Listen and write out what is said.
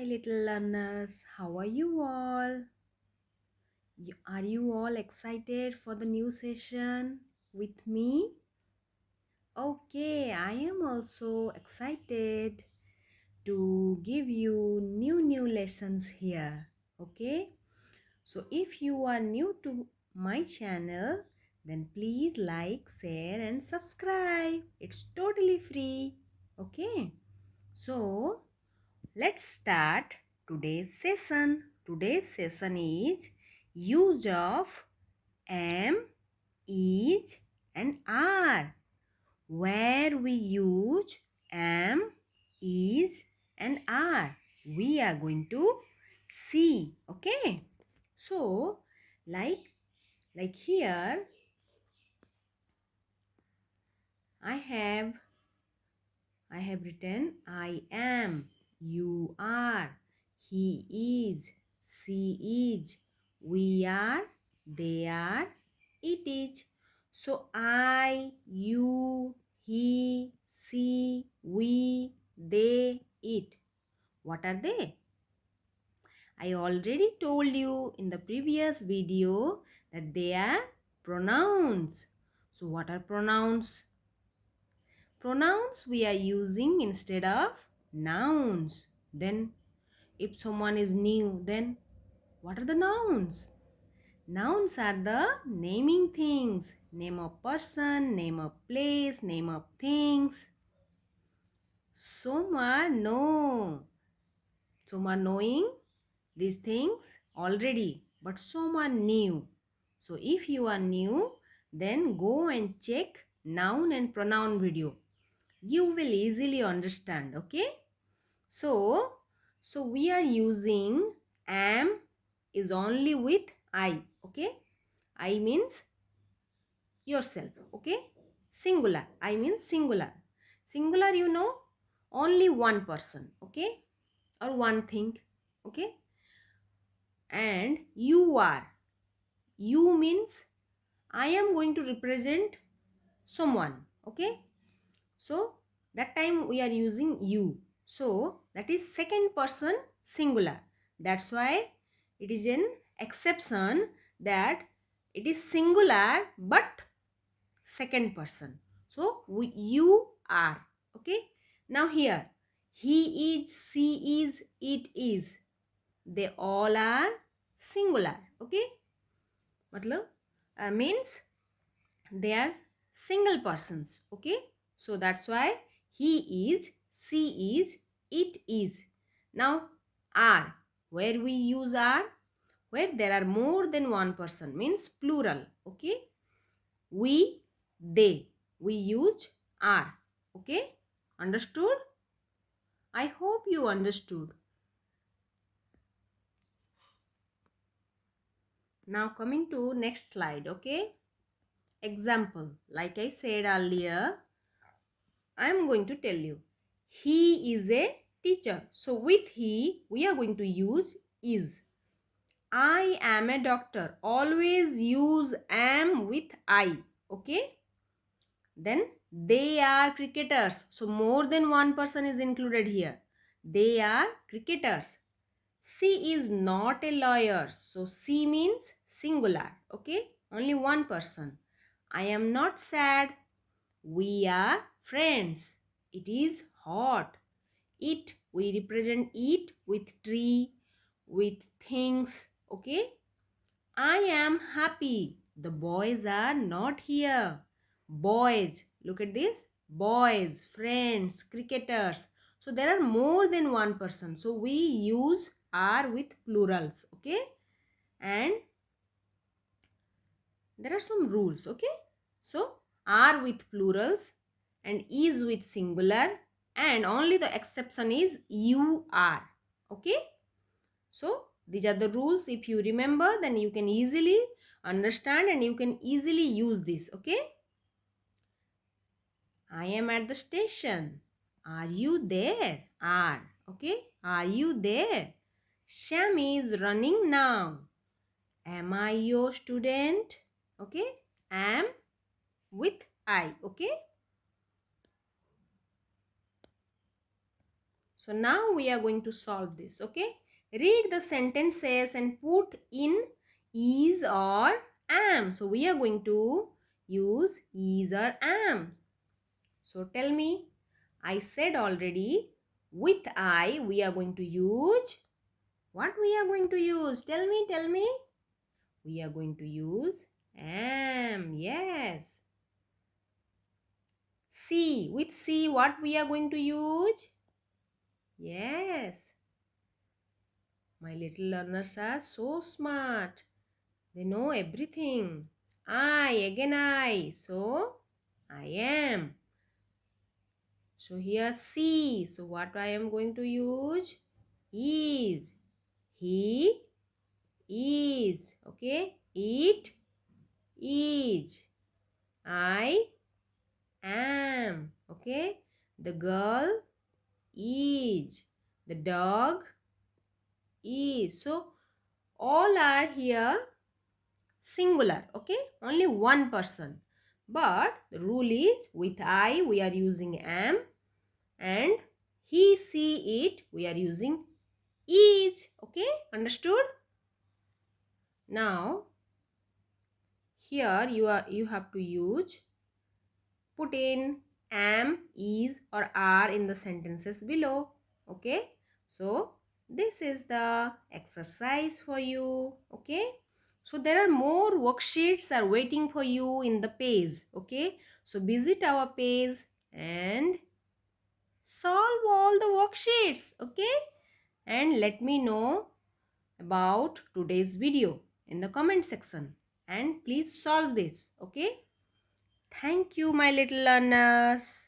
Hi, little learners. How are you all? Are you all excited for the new session with me? Okay, I am also excited to give you new lessons here. Okay, so if you are new to my channel, then please like, share, and subscribe. It's totally free. Okay, so let's start today's session. Today's session is use of am, is, and are. Where we use am, is, and are. We are going to see. Okay. So, like here, I have I have written I am, you are, he is, she is, we are, they are, it is. So I, you, he, she, we, they, it. What are they? I already told you in the previous video that they are pronouns. So what are pronouns? Pronouns we are using instead of nouns. Then if someone is new, then what are the nouns? Nouns are the naming things. Name of person, name of place, name of things. Soma, no. Soma knowing these things already, but Soma new. So if you are new, then go and check noun and pronoun video. You will easily understand. Okay, so we are using am is only with I. Okay, I means yourself. Okay, singular, I means singular, you know, only one person. Okay, or one thing. Okay, and you means I am going to represent someone. Okay, so that time we are using you. So that is second person singular. That's why it is an exception that it is singular but second person. So you are. Okay. Now here he is, she is, it is. They all are singular. Okay. Matlab means they are single persons. Okay, so that's why he is, she is, it is. Now are, where we use are, where there are more than one person, means plural. Okay, we, they, we use are. Okay, understood? I hope you understood. Now coming to next slide. Okay, example, like I said earlier, I am going to tell you. He is a teacher. So with he, we are going to use is. I am a doctor. Always use am with I. Okay. Then they are cricketers. So more than one person is included here. They are cricketers. She is not a lawyer. So she means singular. Okay. Only one person. I am not sad. We are friends. It is hot. It, we represent it with tree, with things. Okay. I am happy. The boys are not here. Boys, look at this. Boys, friends, cricketers. So there are more than one person. So we use are with plurals. Okay. And there are some rules. Okay, so are with plurals and is with singular, and only the exception is you are. Okay, so these are the rules. If you remember, then you can easily understand and you can easily use this. Okay, I am at the station. Are you there? Are. Okay, are you there? Sham is running now. Am I your student? Okay, am with I. Okay, So now we are going to solve this, okay? Read the sentences and put in is or am. So we are going to use is or am. So tell me, I said already, with I we are going to use, what we are going to use? Tell me. We are going to use am, yes. C, with C what we are going to use? Yes. My little learners are so smart. They know everything. I, again I. So, I am. So, here C. So, what I am going to use? Is. He is. Okay. It is. I am. Okay. The girl is. The dog is. So, all are here singular, okay, only one person, but the rule is with I we are using am, and he, she, it we are using is, okay, understood? Now here you have to use, put in am, is or are in the sentences below, okay? So this is the exercise for you, okay? So there are more worksheets are waiting for you in the page, okay? So visit our page and solve all the worksheets, okay? And let me know about today's video in the comment section, and please solve this, okay? Thank you, my little learners.